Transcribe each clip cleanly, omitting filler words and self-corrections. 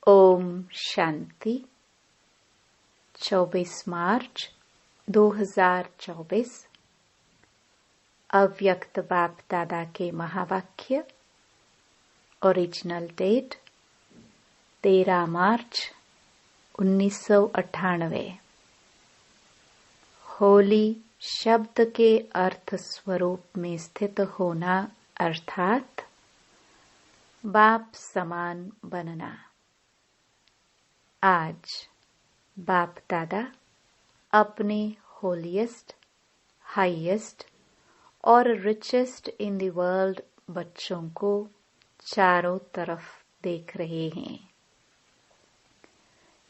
ओम शांति। 24 मार्च 2024 अव्यक्त बाप दादा के महावाक्य। ओरिजिनल डेट 13 मार्च 1998। होली शब्द के अर्थ स्वरूप में स्थित होना अर्थात बाप समान बनना। आज बाप दादा अपने होलीएस्ट, हाईएस्ट और रिचेस्ट इन द वर्ल्ड बच्चों को चारों तरफ देख रहे हैं।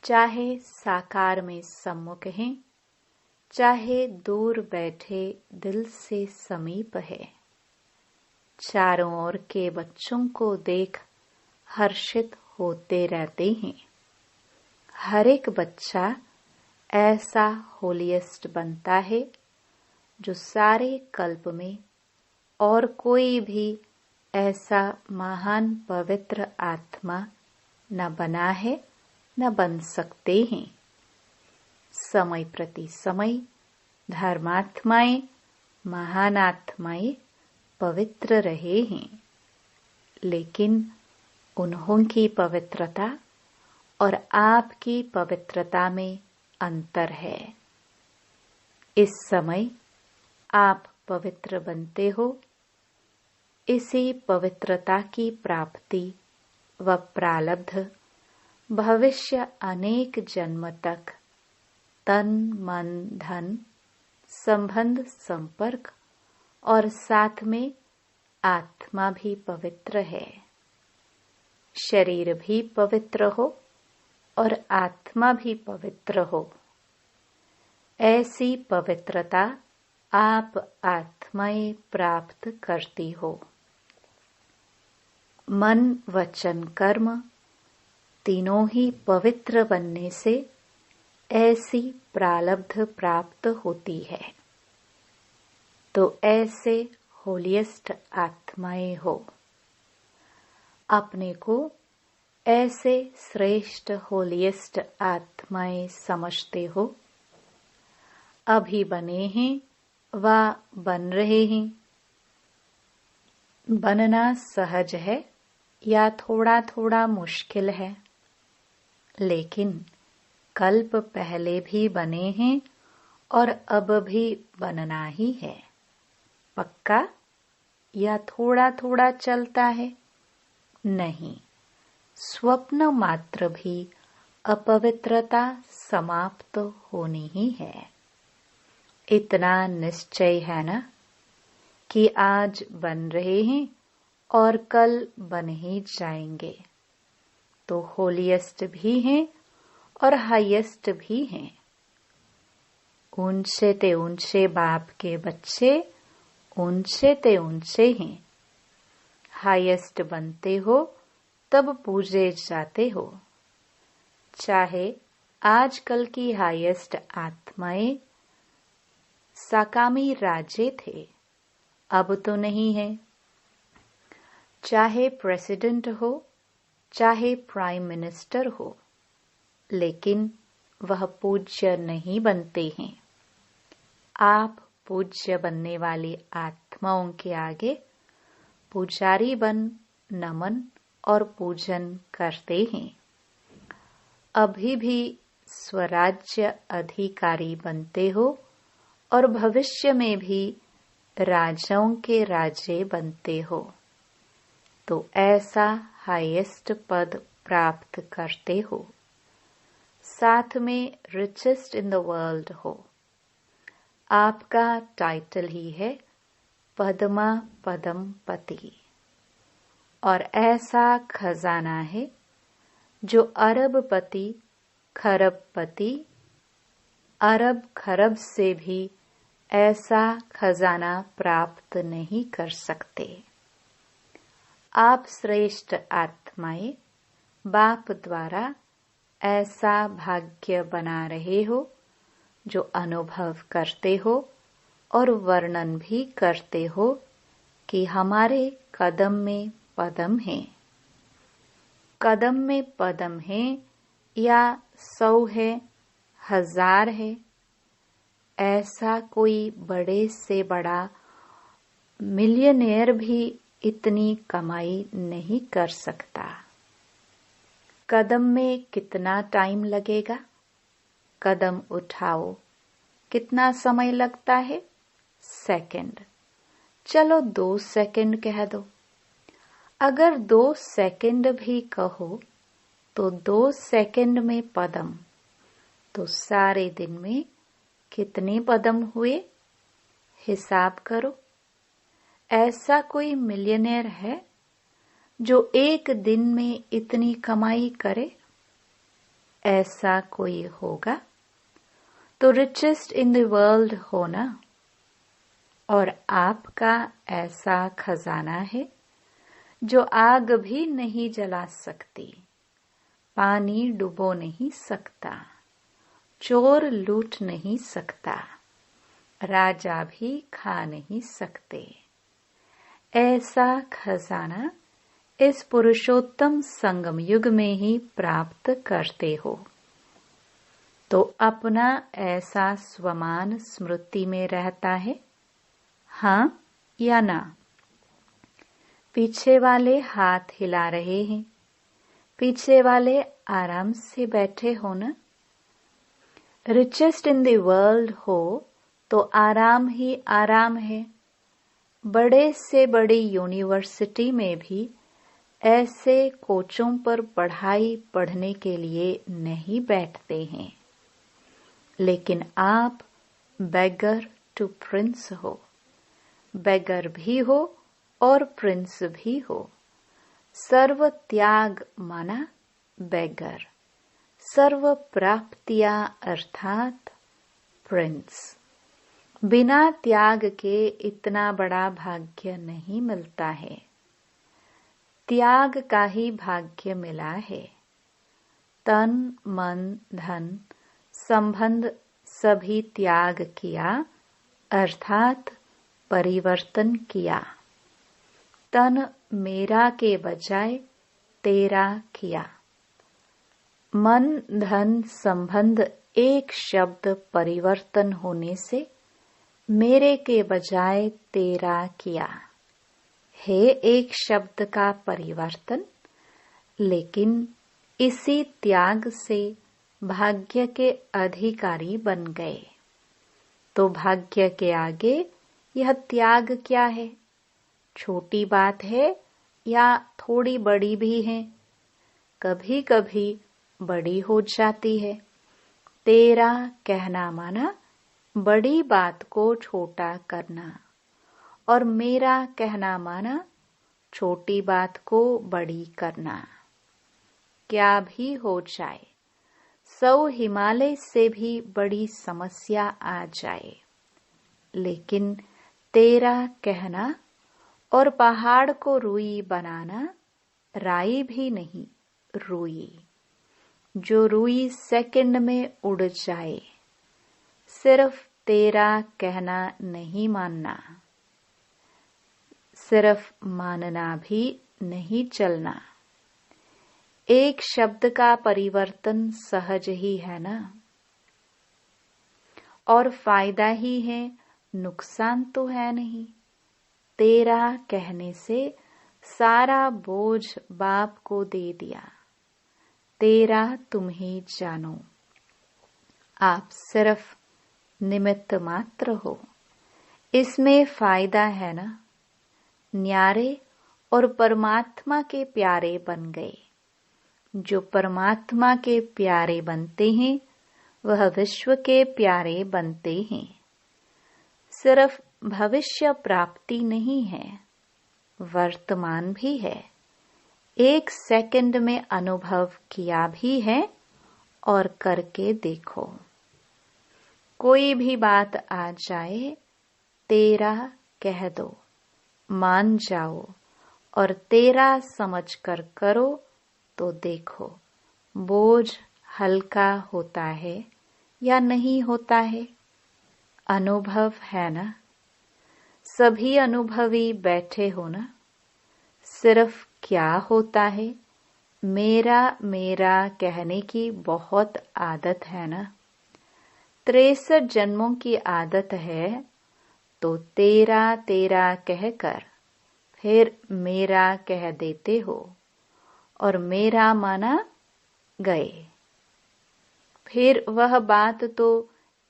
चाहे साकार में सम्मुख हैं, चाहे दूर बैठे दिल से समीप है, चारों ओर के बच्चों को देख हर्षित होते रहते हैं। हर एक बच्चा ऐसा होलीएस्ट बनता है जो सारे कल्प में और कोई भी ऐसा महान पवित्र आत्मा न बना है न बन सकते हैं। समय प्रति समय धर्मात्माएं, महान आत्माएं पवित्र रहे हैं, लेकिन उन्हों की पवित्रता और आपकी पवित्रता में अंतर है। इस समय आप पवित्र बनते हो। इसी पवित्रता की प्राप्ति व प्रारब्ध भविष्य अनेक जन्म तक तन मन धन संबंध संपर्क और साथ में आत्मा भी पवित्र है। शरीर भी पवित्र हो और आत्मा भी पवित्र हो। ऐसी पवित्रता आप आत्माएं प्राप्त करती हो। मन वचन कर्म तीनों ही पवित्र बनने से ऐसी प्रारब्ध प्राप्त होती है। तो ऐसे होलीएस्ट आत्माएं हो। अपने को ऐसे श्रेष्ठ होलीएस्ट आत्माएं समझते हो। अभी बने हैं व बन रहे हैं। बनना सहज है या थोड़ा थोड़ा मुश्किल है, लेकिन कल्प पहले भी बने हैं और अब भी बनना ही है। पक्का या थोड़ा थोड़ा चलता है? नहीं, स्वप्न मात्र भी अपवित्रता समाप्त होनी ही है। इतना निश्चय है ना कि आज बन रहे हैं और कल बन ही जाएंगे। तो होलीएस्ट भी हैं और हाईएस्ट भी हैं। ऊंचे ते ऊंचे बाप के बच्चे ऊंचे ते ऊंचे हैं। हाईएस्ट बनते हो तब पूजे जाते हो। चाहे आजकल की हाईएस्ट आत्माएं साकामी राजे थे, अब तो नहीं है। चाहे प्रेसिडेंट हो, चाहे प्राइम मिनिस्टर हो, लेकिन वह पूज्य नहीं बनते हैं। आप पूज्य बनने वाली आत्माओं के आगे पुजारी बन नमन और पूजन करते हैं। अभी भी स्वराज्य अधिकारी बनते हो और भविष्य में भी राजाओं के राजे बनते हो। तो ऐसा हाईएस्ट पद प्राप्त करते हो। साथ में रिचेस्ट इन द वर्ल्ड हो। आपका टाइटल ही है पद्मा पदम पति। और ऐसा खजाना है जो अरबपति खरबपति अरब खरब से भी ऐसा खजाना प्राप्त नहीं कर सकते। आप श्रेष्ठ आत्माएं बाप द्वारा ऐसा भाग्य बना रहे हो जो अनुभव करते हो और वर्णन भी करते हो कि हमारे कदम में पदम है। कदम में पदम है या 100 है, 1000 है, ऐसा कोई बड़े से बड़ा मिलियनेयर भी इतनी कमाई नहीं कर सकता। कदम में कितना टाइम लगेगा? कदम उठाओ, कितना समय लगता है? सेकंड। चलो 2 सेकंड कह दो। अगर 2 सेकंड भी कहो तो 2 सेकंड में पदम, तो सारे दिन में कितने पदम हुए? हिसाब करो। ऐसा कोई मिलियनेयर है जो एक दिन में इतनी कमाई करे? ऐसा कोई होगा तो रिचेस्ट इन द वर्ल्ड हो ना। और आपका ऐसा खजाना है जो आग भी नहीं जला सकती, पानी डुबो नहीं सकता, चोर लूट नहीं सकता, राजा भी खा नहीं सकते। ऐसा खजाना इस पुरुषोत्तम संगम युग में ही प्राप्त करते हो। तो अपना ऐसा स्वमान स्मृति में रहता है, हाँ या ना? पीछे वाले हाथ हिला रहे हैं, पीछे वाले आराम से बैठे हो ना। रिचेस्ट इन द वर्ल्ड हो तो आराम ही आराम है। बड़े से बड़ी यूनिवर्सिटी में भी ऐसे कोचों पर पढ़ाई पढ़ने के लिए नहीं बैठते हैं, लेकिन आप बेगर टू प्रिंस हो। बेगर भी हो और प्रिंस भी हो। सर्व त्याग माना बेगर, सर्व प्राप्तियां अर्थात प्रिंस। बिना त्याग के इतना बड़ा भाग्य नहीं मिलता है। त्याग का ही भाग्य मिला है। तन मन धन संबंध सभी त्याग किया अर्थात परिवर्तन किया। तन मेरा के बजाय तेरा किया। मन धन संबंध एक शब्द परिवर्तन होने से मेरे के बजाय तेरा किया है। एक शब्द का परिवर्तन, लेकिन इसी त्याग से भाग्य के अधिकारी बन गए। तो भाग्य के आगे यह त्याग क्या है? छोटी बात है या थोड़ी बड़ी भी है? कभी कभी बड़ी हो जाती है। तेरा कहना माना बड़ी बात को छोटा करना, और मेरा कहना माना छोटी बात को बड़ी करना। क्या भी हो जाए, 100 हिमालय से भी बड़ी समस्या आ जाए, लेकिन तेरा कहना और पहाड़ को रुई बनाना राई भी नहीं, रुई। जो रुई सेकंड में उड़ जाए। सिर्फ तेरा कहना नहीं मानना, सिर्फ मानना भी नहीं चलना। एक शब्द का परिवर्तन सहज ही है ना, और फायदा ही है, नुकसान तो है नहीं। तेरा कहने से सारा बोझ बाप को दे दिया। तेरा तुम ही जानो। आप सिर्फ निमित्त मात्र हो। इसमें फायदा है ना। न्यारे और परमात्मा के प्यारे बन गए। जो परमात्मा के प्यारे बनते हैं वह विश्व के प्यारे बनते हैं। सिर्फ भविष्य प्राप्ति नहीं है, वर्तमान भी है। एक सेकंड में अनुभव किया भी है और करके देखो। कोई भी बात आ जाए, तेरा कह दो, मान जाओ और तेरा समझ कर करो तो देखो बोझ हल्का होता है या नहीं होता है। अनुभव है ना। सभी अनुभवी बैठे हो ना। सिर्फ क्या होता है, मेरा मेरा कहने की बहुत आदत है ना। 63 जन्मों की आदत है, तो तेरा तेरा कहकर फिर मेरा कह देते हो और मेरा माना गए। फिर वह बात तो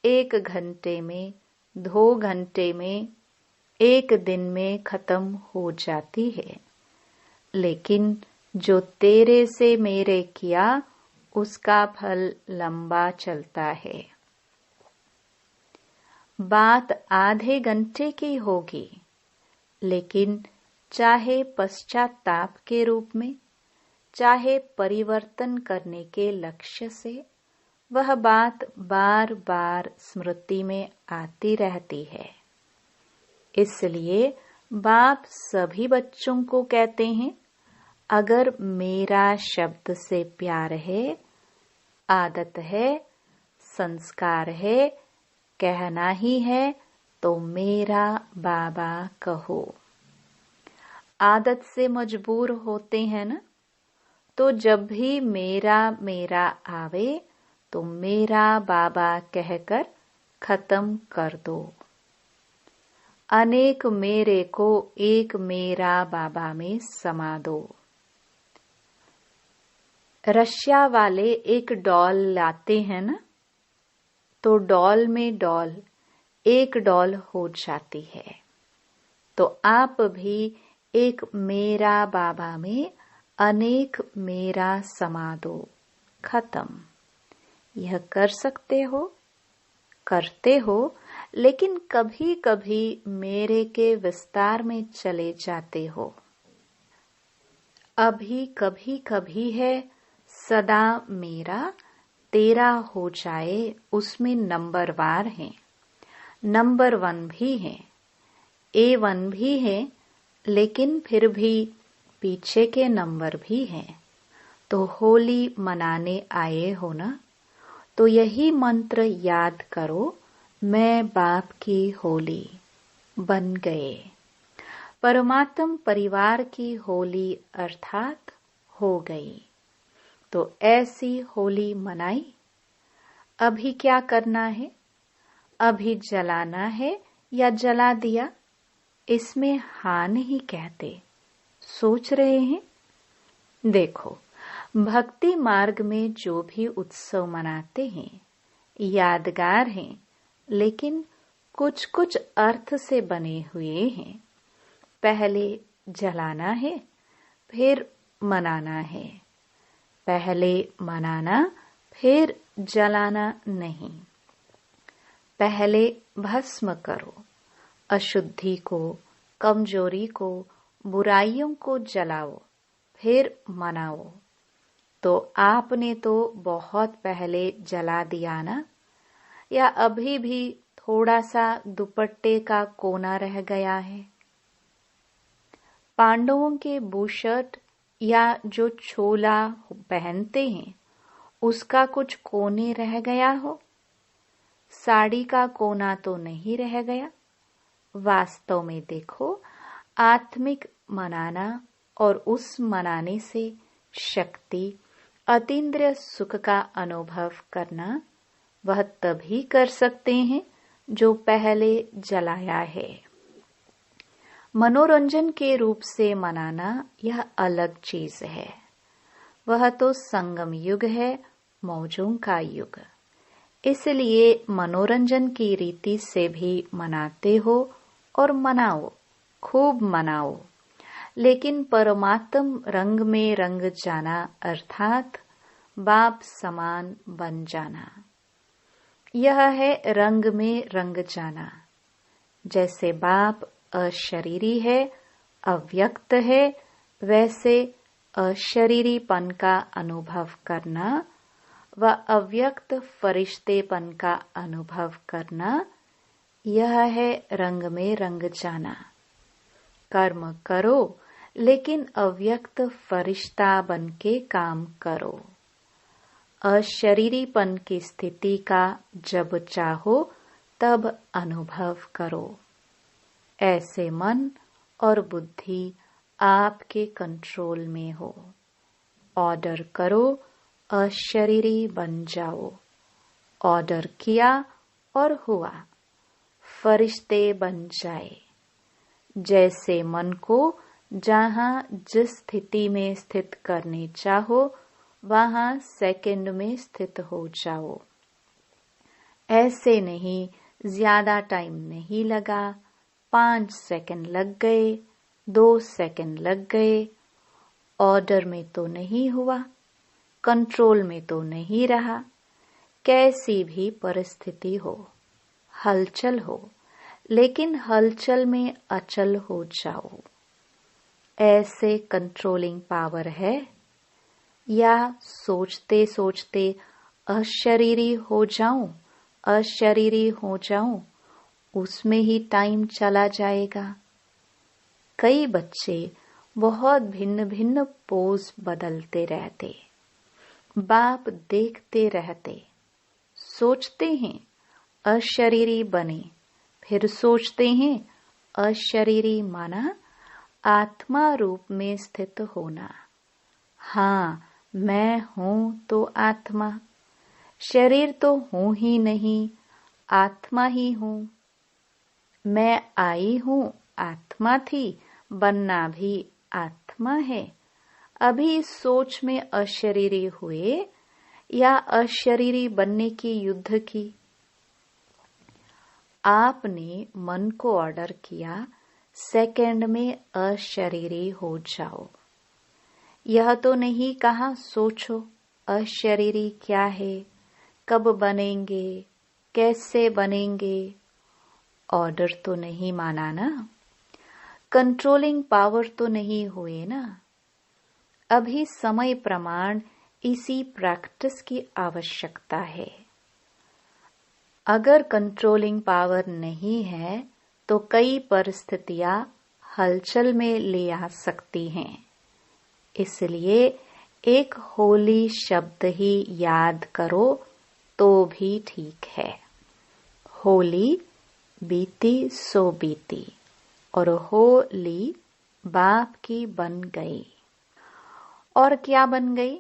1 घंटे में, 2 घंटे में, 1 दिन में खत्म हो जाती है, लेकिन जो तेरे से मेरे किया उसका फल लंबा चलता है। बात आधे घंटे की होगी, लेकिन चाहे पश्चाताप के रूप में, चाहे परिवर्तन करने के लक्ष्य से, वह बात बार बार स्मृति में आती रहती है। इसलिए बाप सभी बच्चों को कहते हैं, अगर मेरा शब्द से प्यार है, आदत है, संस्कार है, कहना ही है, तो मेरा बाबा कहो। आदत से मजबूर होते हैं ना, तो जब भी मेरा मेरा आवे तो मेरा बाबा कहकर खत्म कर दो। अनेक मेरे को एक मेरा बाबा में समा दो। रशिया वाले एक डॉल लाते हैं ना, तो डॉल में डॉल, एक डॉल हो जाती है। तो आप भी एक मेरा बाबा में अनेक मेरा समा दो, खत्म। यह कर सकते हो, करते हो, लेकिन कभी कभी मेरे के विस्तार में चले जाते हो। अभी कभी कभी है सदा मेरा तेरा हो जाए, उसमें नंबरवार है, नंबर 1 भी है, A1 भी है, लेकिन फिर भी पीछे के नंबर भी हैं। तो होली मनाने आए हो ना, तो यही मंत्र याद करो, मैं बाप की होली बन गए। परमात्म परिवार की होली अर्थात हो गई। तो ऐसी होली मनाई। अभी क्या करना है? अभी जलाना है या जला दिया? इसमें हाँ नहीं कहते, सोच रहे हैं। देखो, भक्ति मार्ग में जो भी उत्सव मनाते हैं यादगार हैं, लेकिन कुछ कुछ अर्थ से बने हुए हैं। पहले जलाना है, फिर मनाना है। पहले मनाना, फिर जलाना नहीं। पहले भस्म करो, अशुद्धि को, कमजोरी को, बुराइयों को जलाओ, फिर मनाओ। तो आपने तो बहुत पहले जला दिया ना, या अभी भी थोड़ा सा दुपट्टे का कोना रह गया है? पांडवों के बुशर्ट या जो छोला पहनते हैं उसका कुछ कोने रह गया हो? साड़ी का कोना तो नहीं रह गया। वास्तव में देखो, आत्मिक मनाना और उस मनाने से शक्ति, अतीन्द्रिय सुख का अनुभव करना, वह तभी कर सकते हैं जो पहले जलाया है। मनोरंजन के रूप से मनाना यह अलग चीज है। वह तो संगम युग है, मौजों का युग। इसलिए मनोरंजन की रीति से भी मनाते हो और मनाओ, खूब मनाओ, लेकिन परमात्म रंग में रंग जाना अर्थात बाप समान बन जाना। यह है रंग में रंग जाना। जैसे बाप अशरीरी है, अव्यक्त है, वैसे अशरीरीपन का अनुभव करना व अव्यक्त फरिश्तेपन का अनुभव करना, यह है रंग में रंग जाना। कर्म करो, लेकिन अव्यक्त फरिश्ता बन के काम करो। अशरीरीपन की स्थिति का जब चाहो तब अनुभव करो। ऐसे मन और बुद्धि आपके कंट्रोल में हो। ऑर्डर करो, अशरीरी बन जाओ। ऑर्डर किया और हुआ, फरिश्ते बन जाए। जैसे मन को जहां जिस स्थिति में स्थित करने चाहो वहां सेकंड में स्थित हो जाओ। ऐसे नहीं, ज्यादा टाइम नहीं लगा, 5 सेकंड लग गए, 2 सेकंड लग गए। ऑर्डर में तो नहीं हुआ, कंट्रोल में तो नहीं रहा। कैसी भी परिस्थिति हो, हलचल हो, लेकिन हलचल में अचल हो जाओ। ऐसे कंट्रोलिंग पावर है। या सोचते सोचते अशरीरी हो जाऊं, अशरीरी हो जाऊं, उसमें ही टाइम चला जाएगा। कई बच्चे बहुत भिन्न भिन्न पोज बदलते रहते, बाप देखते रहते, सोचते हैं अशरीरी बने, फिर सोचते हैं अशरीरी माना आत्मा रूप में स्थित होना। हाँ, मैं हूं तो आत्मा, शरीर तो हूं ही नहीं, आत्मा ही हूं। मैं आई हूं, आत्मा थी, बनना भी आत्मा है। अभी इस सोच में अशरीरी हुए या अशरीरी बनने की युद्ध की। आपने मन को ऑर्डर किया, सेकंड में अशरीरी हो जाओ। यह तो नहीं कहा सोचो अशरीरी क्या है, कब बनेंगे, कैसे बनेंगे। ऑर्डर तो नहीं माना ना, कंट्रोलिंग पावर तो नहीं हुए ना। अभी समय प्रमाण इसी प्रैक्टिस की आवश्यकता है। अगर कंट्रोलिंग पावर नहीं है तो कई परिस्थितियां हलचल में ले आ सकती हैं। इसलिए एक होली शब्द ही याद करो तो भी ठीक है। होली बीती सो बीती और होली बाप की बन गई। और क्या बन गई?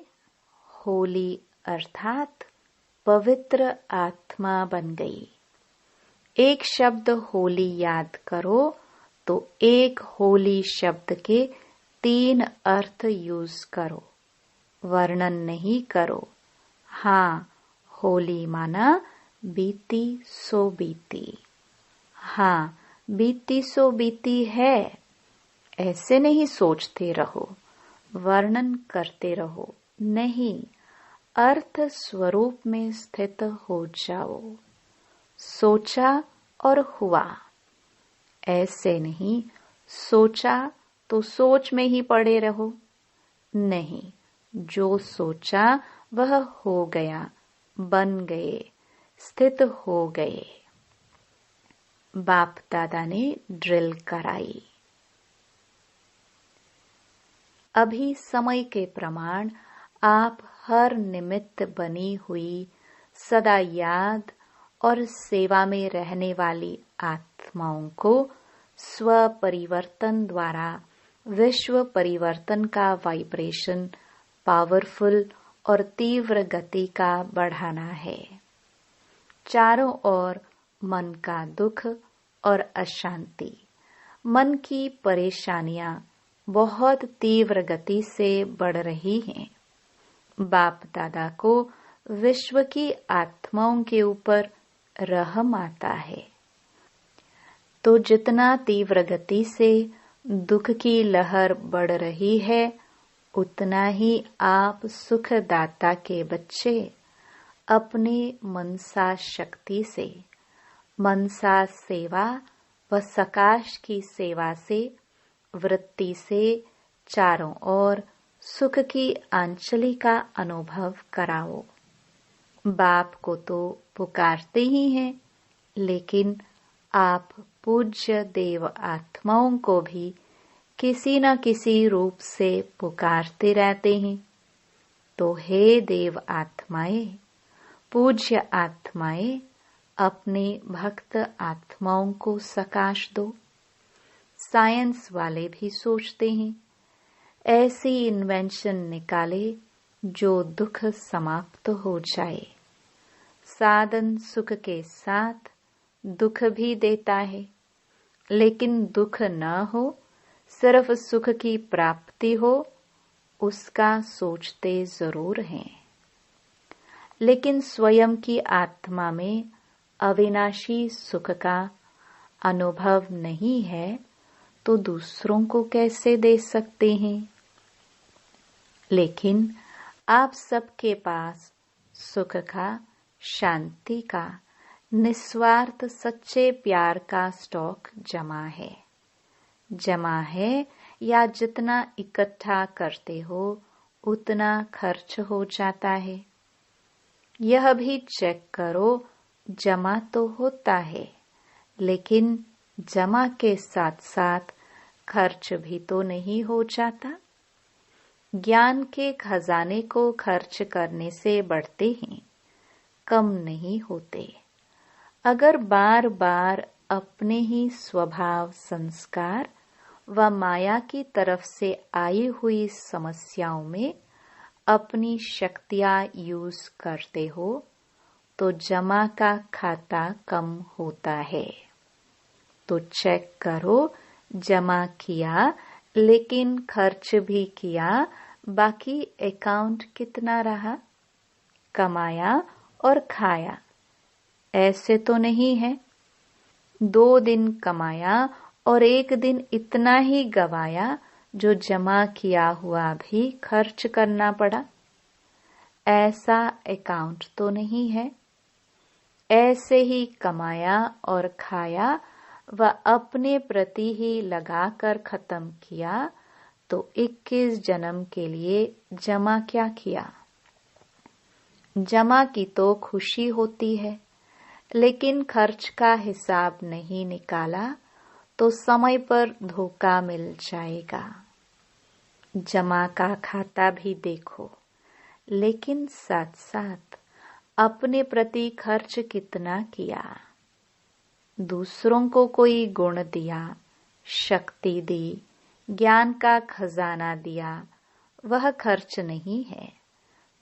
होली अर्थात पवित्र आत्मा बन गई। एक शब्द होली याद करो तो एक होली शब्द के 3 अर्थ यूज करो, वर्णन नहीं करो। हाँ, होली माना बीती सो बीती। हाँ, बीती सो बीती है। ऐसे नहीं सोचते रहो, वर्णन करते रहो, नहीं, अर्थ स्वरूप में स्थित हो जाओ। सोचा और हुआ। ऐसे नहीं, सोचा तो सोच में ही पड़े रहो। नहीं, जो सोचा वह हो गया, बन गए, स्थित हो गए। बाप दादा ने ड्रिल कराई। अभी समय के प्रमाण आप हर निमित्त बनी हुई सदा याद और सेवा में रहने वाली आत्माओं को स्व परिवर्तन द्वारा विश्व परिवर्तन का वाइब्रेशन पावरफुल और तीव्र गति का बढ़ाना है। चारों ओर मन का दुख और अशांति, मन की परेशानियां बहुत तीव्र गति से बढ़ रही हैं। बाप दादा को विश्व की आत्माओं के ऊपर रहम आता है। तो जितना तीव्र गति से दुख की लहर बढ़ रही है, उतना ही आप सुखदाता के बच्चे अपने मनसा शक्ति से, मनसा सेवा व सकाश की सेवा से, वृत्ति से चारों ओर सुख की आंचली का अनुभव कराओ। बाप को तो पुकारते ही हैं, लेकिन आप पूज्य देव आत्माओं को भी किसी न किसी रूप से पुकारते रहते हैं। तो हे देव आत्माएं, पूज्य आत्माएं, अपने भक्त आत्माओं को सकाश दो। साइंस वाले भी सोचते हैं, ऐसी इन्वेंशन निकाले जो दुख समाप्त हो जाए। साधन सुख के साथ दुख भी देता है, लेकिन दुख न हो, सिर्फ सुख की प्राप्ति हो, उसका सोचते जरूर हैं। लेकिन स्वयं की आत्मा में अविनाशी सुख का अनुभव नहीं है, तो दूसरों को कैसे दे सकते हैं। लेकिन आप सबके पास सुख का, शांति का, निस्वार्थ सच्चे प्यार का स्टॉक जमा है या जितना इकट्ठा करते हो उतना खर्च हो जाता है। यह भी चेक करो, जमा तो होता है, लेकिन जमा के साथ साथ खर्च भी तो नहीं हो जाता। ज्ञान के खजाने को खर्च करने से बढ़ते हैं, कम नहीं होते। अगर बार बार अपने ही स्वभाव, संस्कार व माया की तरफ से आई हुई समस्याओं में अपनी शक्तियां यूज करते हो, तो जमा का खाता कम होता है। तो चेक करो, जमा किया लेकिन खर्च भी किया, बाकी अकाउंट कितना रहा। कमाया और खाया, ऐसे तो नहीं है। 2 दिन कमाया और 1 दिन इतना ही गवाया जो जमा किया हुआ भी खर्च करना पड़ा। ऐसा अकाउंट तो नहीं है। ऐसे ही कमाया और खाया व अपने प्रति ही लगाकर खत्म किया, तो 21 जन्म के लिए जमा क्या किया। जमा की तो खुशी होती है, लेकिन खर्च का हिसाब नहीं निकाला तो समय पर धोखा मिल जाएगा। जमा का खाता भी देखो, लेकिन साथ साथ अपने प्रति खर्च कितना किया। दूसरों को कोई गुण दिया, शक्ति दी, ज्ञान का खजाना दिया, वह खर्च नहीं है,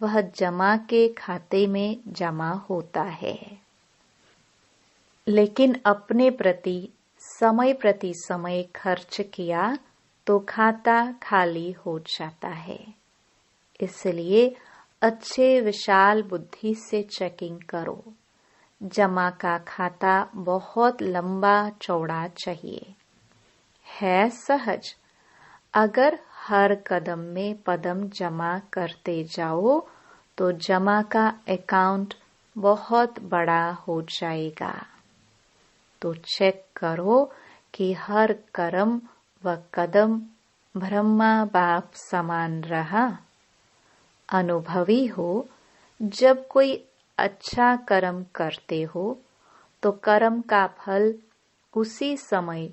वह जमा के खाते में जमा होता है। लेकिन अपने प्रति समय खर्च किया तो खाता खाली हो जाता है। इसलिए अच्छे विशाल बुद्धि से चेकिंग करो। जमा का खाता बहुत लंबा चौड़ा चाहिए। है सहज। अगर हर कदम में पदम जमा करते जाओ तो जमा का अकाउंट बहुत बड़ा हो जाएगा। तो चेक करो कि हर कर्म व कदम ब्रह्मा बाप समान रहा। अनुभवी हो, जब कोई अच्छा कर्म करते हो तो कर्म का फल उसी समय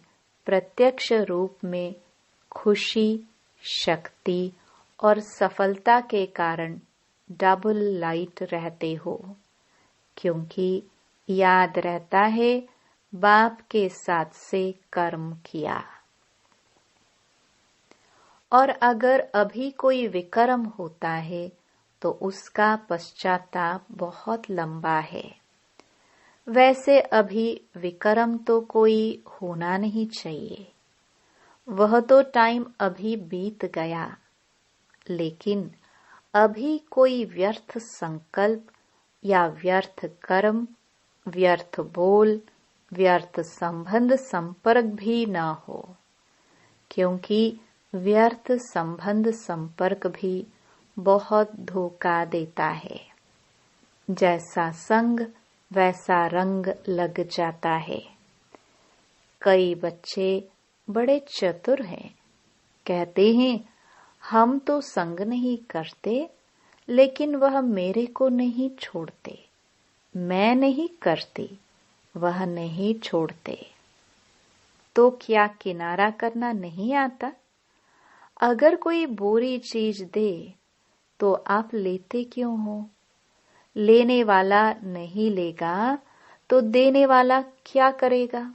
प्रत्यक्ष रूप में खुशी, शक्ति और सफलता के कारण डबल लाइट रहते हो, क्योंकि याद रहता है बाप के साथ से कर्म किया। और अगर अभी कोई विकर्म होता है तो उसका पश्चाताप बहुत लंबा है। वैसे अभी विकर्म तो कोई होना नहीं चाहिए, वह तो टाइम अभी बीत गया। लेकिन अभी कोई व्यर्थ संकल्प या व्यर्थ कर्म, व्यर्थ बोल, व्यर्थ संबंध संपर्क भी न हो, क्योंकि व्यर्थ संबंध संपर्क भी बहुत धोखा देता है। जैसा संग वैसा रंग लग जाता है। कई बच्चे बड़े चतुर हैं, कहते हैं हम तो संग नहीं करते, लेकिन वह मेरे को नहीं छोड़ते। मैं नहीं करती, वह नहीं छोड़ते। तो क्या किनारा करना नहीं आता? अगर कोई बुरी चीज दे तो आप लेते क्यों हो? लेने वाला नहीं लेगा तो देने वाला क्या करेगा?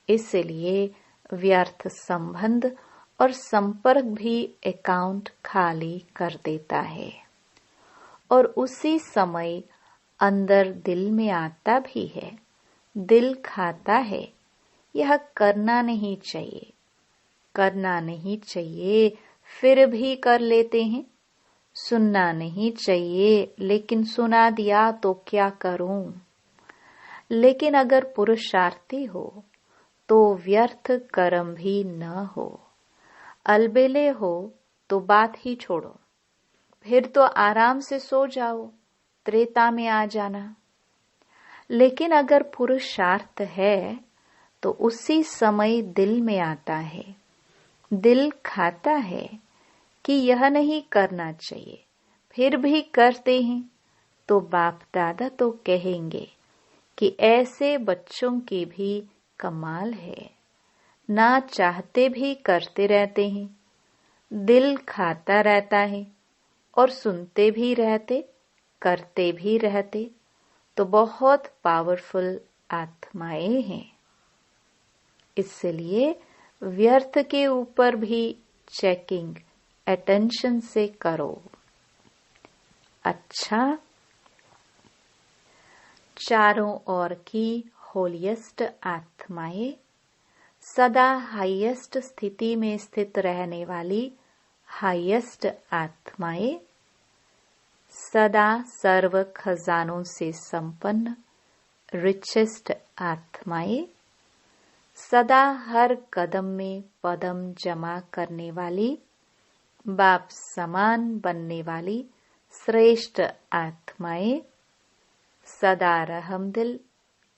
इसलिए व्यर्थ संबंध और संपर्क भी अकाउंट खाली कर देता है। और उसी समय अंदर दिल में आता भी है, दिल खाता है, यह करना नहीं चाहिए, करना नहीं चाहिए, फिर भी कर लेते हैं। सुनना नहीं चाहिए, लेकिन सुना दिया तो क्या करूं। लेकिन अगर पुरुषार्थी हो तो व्यर्थ कर्म भी न हो। अलबेले हो तो बात ही छोड़ो, फिर तो आराम से सो जाओ, त्रेता में आ जाना। लेकिन अगर पुरुषार्थ है तो उसी समय दिल में आता है, दिल खाता है कि यह नहीं करना चाहिए, फिर भी करते हैं, तो बाप दादा तो कहेंगे कि ऐसे बच्चों की भी कमाल है, ना चाहते भी करते रहते हैं, दिल खाता रहता है और सुनते भी रहते, करते भी रहते, तो बहुत पावरफुल आत्माएं हैं। इसलिए व्यर्थ के ऊपर भी चेकिंग अटेंशन से करो। अच्छा, चारों ओर की होलिएस्ट आत्माएं, सदा हाईएस्ट स्थिति में स्थित रहने वाली हाईएस्ट आत्माएं, सदा सर्व खजानों से संपन्न रिचेस्ट आत्माएं, सदा हर कदम में पदम जमा करने वाली, बाप समान बनने वाली श्रेष्ठ आत्माएं, सदा रहमदिल,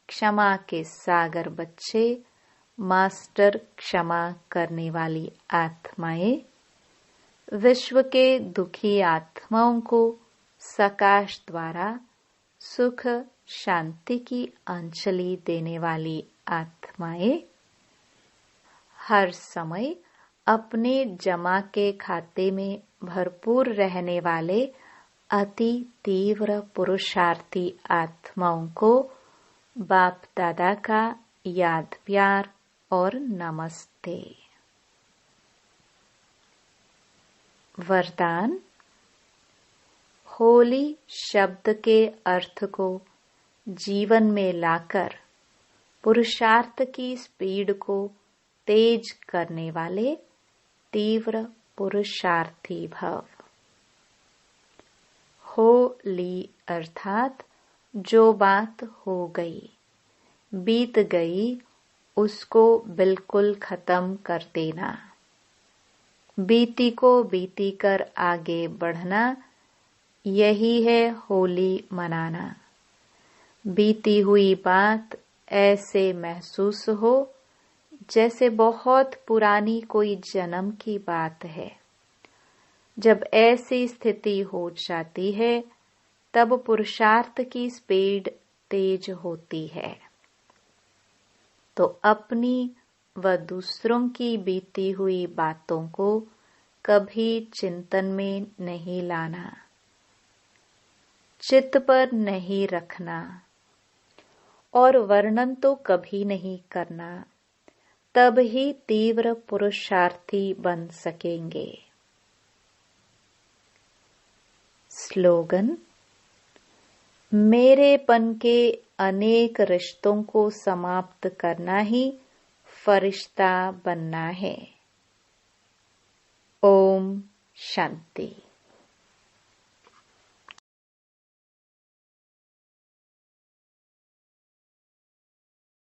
क्षमा के सागर बच्चे, मास्टर क्षमा करने वाली आत्माएं, विश्व के दुखी आत्माओं को सकाश द्वारा सुख शांति की अंजलि देने वाली आत्माएं, हर समय अपने जमा के खाते में भरपूर रहने वाले अति तीव्र पुरुषार्थी आत्माओं को बाप दादा का याद प्यार और नमस्ते। वरदान, होली शब्द के अर्थ को जीवन में लाकर पुरुषार्थ की स्पीड को तेज करने वाले तीव्र पुरुषार्थी भव। होली अर्थात जो बात हो गई, बीत गई, उसको बिल्कुल खत्म कर देना, बीती को बीती कर आगे बढ़ना, यही है होली मनाना। बीती हुई बात ऐसे महसूस हो जैसे बहुत पुरानी कोई जन्म की बात है। जब ऐसी स्थिति हो जाती है तब पुरुषार्थ की स्पीड तेज होती है। तो अपनी व दूसरों की बीती हुई बातों को कभी चिंतन में नहीं लाना, चित्त पर नहीं रखना और वर्णन तो कभी नहीं करना, तब ही तीव्र पुरुषार्थी बन सकेंगे। स्लोगन, मेरेपन के अनेक रिश्तों को समाप्त करना ही फरिश्ता बनना है। ओम शांति।